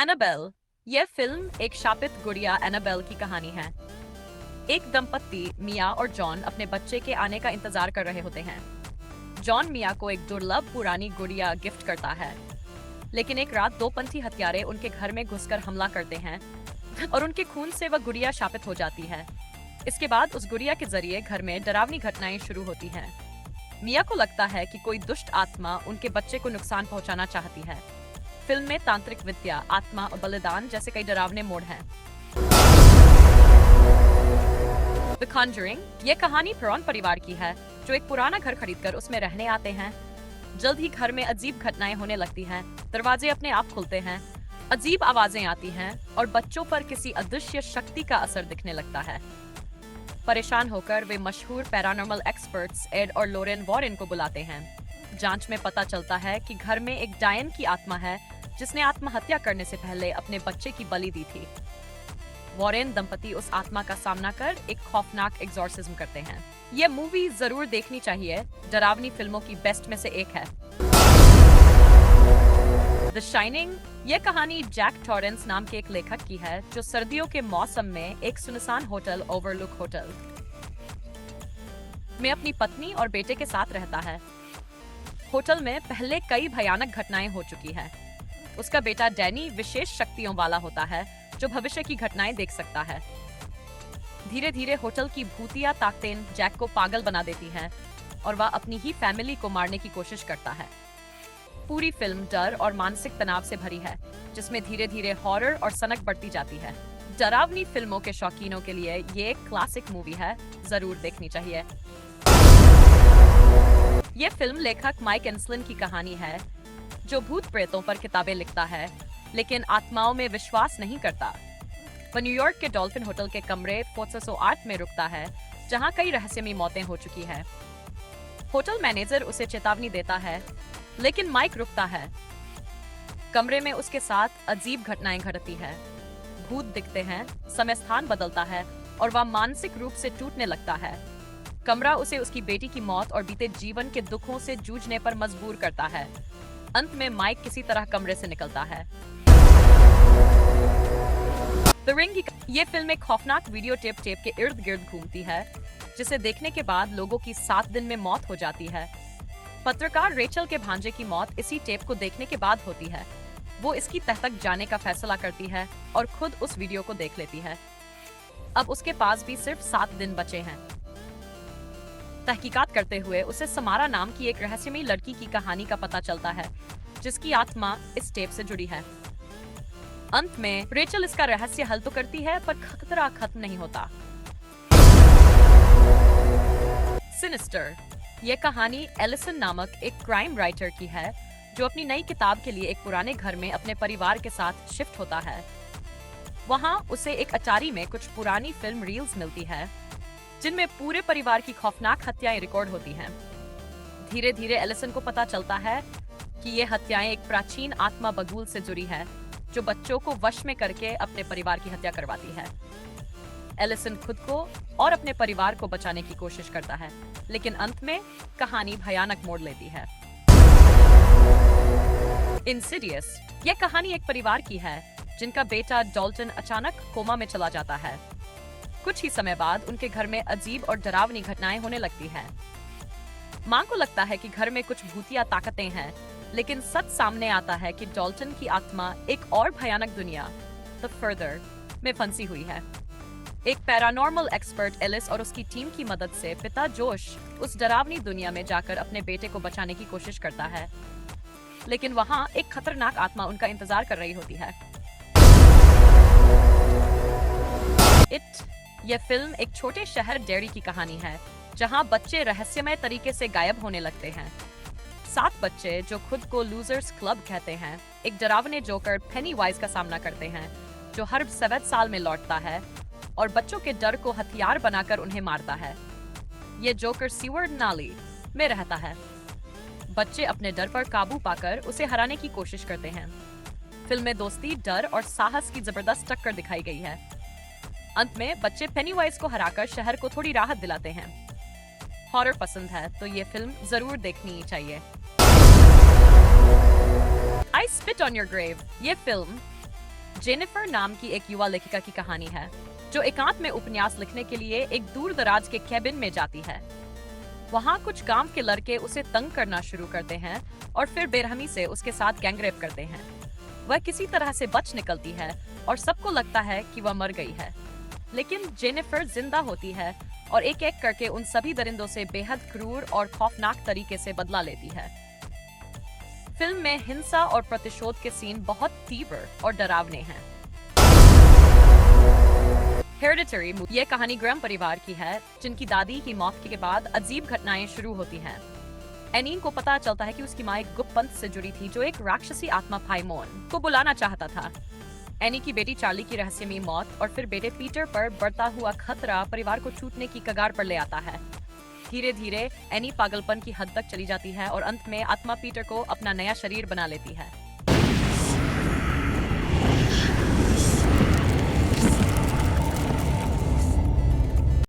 Annabelle. यह film एक शापित गुड़िया एनाबेल की कहानी है। एक दंपत्ति मिया और जॉन अपने बच्चे के आने का इंतजार कर रहे होते हैं। जॉन मिया को एक दुर्लभ पुरानी गुड़िया गिफ्ट करता है, लेकिन एक रात दो पंथी हत्यारे उनके घर में घुसकर हमला करते हैं और उनके खून से वह गुड़िया शापित हो जाती है। इसके बाद उस गुड़िया के जरिए घर में डरावनी घटनाएं शुरू होती हैं। मिया को लगता है कि कोई दुष्ट आत्मा उनके बच्चे को नुकसान पहुंचाना चाहती है। फिल्म में तांत्रिक विद्या, आत्मा और बलिदान जैसे कई डरावने मोड़ हैं। The Conjuring. यह कहानी परॉन परिवार की है, जो एक पुराना घर खरीदकर उसमें रहने आते हैं। जल्द ही घर में अजीब घटनाएं होने लगती हैं। दरवाजे अपने आप खुलते हैं, अजीब आवाजें आती हैं और बच्चों पर किसी अदृश्य शक्ति का असर दिखने लगता है। परेशान होकर वे मशहूर पैरानॉर्मल एक्सपर्ट्स एड और लोरेन वॉरेन को बुलाते हैं। जांच में पता चलता है कि घर में एक डायन की आत्मा है, जिसने आत्महत्या करने से पहले अपने बच्चे की बलि दी थी। वॉरेन दंपति उस आत्मा का सामना कर एक खौफनाक एग्जॉर्सिज्म करते हैं। यह मूवी जरूर देखनी चाहिए, डरावनी फिल्मों की बेस्ट में से एक है। The shining. यह कहानी जैक टॉरेंस नाम के एक लेखक की है, जो सर्दियों के मौसम में एक सुनसान होटल ओवरलुक होटल में अपनी पत्नी और बेटे के साथ रहता है। होटल में पहले कई भयानक घटनाएं हो चुकी हैं। उसका बेटा डैनी विशेष शक्तियों वाला होता है, जो भविष्य की घटनाएं देख सकता है। धीरे धीरे होटल की भूतिया ताकतें जैक को पागल बना देती हैं और वह अपनी ही फैमिली को मारने की कोशिश करता है। पूरी फिल्म डर और मानसिक तनाव से भरी है, जिसमें धीरे धीरे हॉरर और सनक बढ़ती जाती है। डरावनी फिल्मों के शौकीनों के लिए ये एक क्लासिक मूवी है, जरूर देखनी चाहिए। यह फिल्म लेखक माइक एंसलिन की कहानी है, जो भूत प्रेतों पर किताबें लिखता है, लेकिन आत्माओं में विश्वास नहीं करता। वह न्यूयॉर्क के डॉल्फिन होटल के कमरे 408 में रुकता है, जहां कई रहस्यमयी मौतें हो चुकी हैं। होटल मैनेजर उसे चेतावनी देता है, लेकिन माइक रुकता है। कमरे में उसके साथ अजीब घटनाएं घटती है। भूत दिखते हैं, समय स्थान बदलता है और वह मानसिक रूप से टूटने लगता है। कमरा उसे उसकी बेटी की मौत और बीते जीवन के दुखों से जूझने पर मजबूर करता है। अंत में माइक किसी तरह कमरे से निकलता है। The ring. ये फिल्म एक खौफनाक वीडियो टेप के इर्द गिर्द घूमती है, जिसे देखने के बाद लोगों की 7 दिन में मौत हो जाती है। पत्रकार रेचल के भांजे की मौत इसी टेप को देखने के बाद होती है। वो इसकी तह तक जाने का फैसला करती है और खुद उस वीडियो को देख लेती है। अब उसके पास भी सिर्फ 7 दिन बचे हैं। तहकीकात करते हुए उसे समारा नाम की एक रहस्यमयी लड़की की कहानी का पता चलता है, जिसकी आत्मा इस टेप से जुड़ी है। अंत में रेचल इसका रहस्य हल तो करती है, पर खतरा खत्म नहीं होता। सिनिस्टर। यह कहानी एलिसन नामक एक क्राइम राइटर की है, जो अपनी नई किताब के लिए एक पुराने घर में अपने परिवार के साथ शिफ्ट होता है। वहां उसे एक अटारी में कुछ पुरानी फिल्म रील्स मिलती है, जिनमें पूरे परिवार की खौफनाक हत्याएं रिकॉर्ड होती हैं। धीरे धीरे एलिसन को पता चलता है कि ये हत्याएं एक प्राचीन आत्मा बगुल से जुड़ी है, जो बच्चों को वश में करके अपने परिवार की हत्या करवाती है। एलिसन खुद को और अपने परिवार को बचाने की कोशिश करता है, लेकिन अंत में कहानी भयानक मोड़ लेती है। इंसिडियस। यह कहानी एक परिवार की है, जिनका बेटा डॉल्टन अचानक कोमा में चला जाता है। कुछ ही समय बाद उनके घर में अजीब और डरावनी घटनाएं होने लगती हैं। मां को लगता है कि घर में कुछ भूतिया ताकतें हैं, लेकिन सच सामने आता है कि डॉल्टन की आत्मा एक और भयानक दुनिया, द फर्दर, में फंसी हुई है। एक पैरानॉर्मल एक्सपर्ट एलिस और उसकी टीम की मदद से पिता जोश उस डरावनी दुनिया में जाकर अपने बेटे को बचाने की कोशिश करता है, लेकिन वहां एक खतरनाक आत्मा उनका इंतजार कर रही होती है। इट। यह फिल्म एक छोटे शहर डेरी की कहानी है, जहां बच्चे रहस्यमय तरीके से गायब होने लगते हैं। 7 बच्चे, जो खुद को लूजर्स क्लब कहते हैं, एक डरावने जोकर पेनीवाइज का सामना करते हैं, जो हर 7 साल में लौटता है और बच्चों के डर को हथियार बनाकर उन्हें मारता है। यह जोकर सीवर्ड नाली में रहता है। बच्चे अपने डर पर काबू पाकर उसे हराने की कोशिश करते हैं। फिल्म में दोस्ती, डर और साहस की जबरदस्त टक्कर दिखाई गई है। अंत में बच्चे पेनीवाइज को हराकर शहर को थोड़ी राहत दिलाते हैं। हॉरर पसंद है तो ये फिल्म जरूर देखनी चाहिए। I spit on your grave. ये फिल्म जेनिफर नाम की एक युवा लेखिका की कहानी है जो एकांत में उपन्यास लिखने के लिए एक दूर दराज के कैबिन में जाती है। वहाँ कुछ गांव के लड़के उसे तंग करना शुरू करते हैं और फिर बेरहमी से उसके साथ गैंगरेप करते हैं। वह किसी तरह से बच निकलती है और सबको लगता है कि वह मर गई है, लेकिन जेनिफर जिंदा होती है और एक एक करके उन सभी दरिंदों से बेहद क्रूर और खौफनाक तरीके से बदला लेती है। फिल्म में हिंसा और प्रतिशोध के सीन बहुत तीव्र और डरावने हैं। हेरिडिटरी ये कहानी ग्रैम परिवार की है जिनकी दादी की मौत के बाद अजीब घटनाएं शुरू होती हैं। एनीन को पता चलता है कि उसकी माँ एक गुप्त पंथ से जुड़ी थी जो एक राक्षसी आत्मा फाइमोन को बुलाना चाहता था। एनी की बेटी चार्ली की रहस्यमयी मौत और फिर बेटे पीटर पर बढ़ता हुआ खतरा परिवार को टूटने की कगार पर ले आता है। धीरे धीरे एनी पागलपन की हद तक चली जाती है और अंत में आत्मा पीटर को अपना नया शरीर बना लेती है।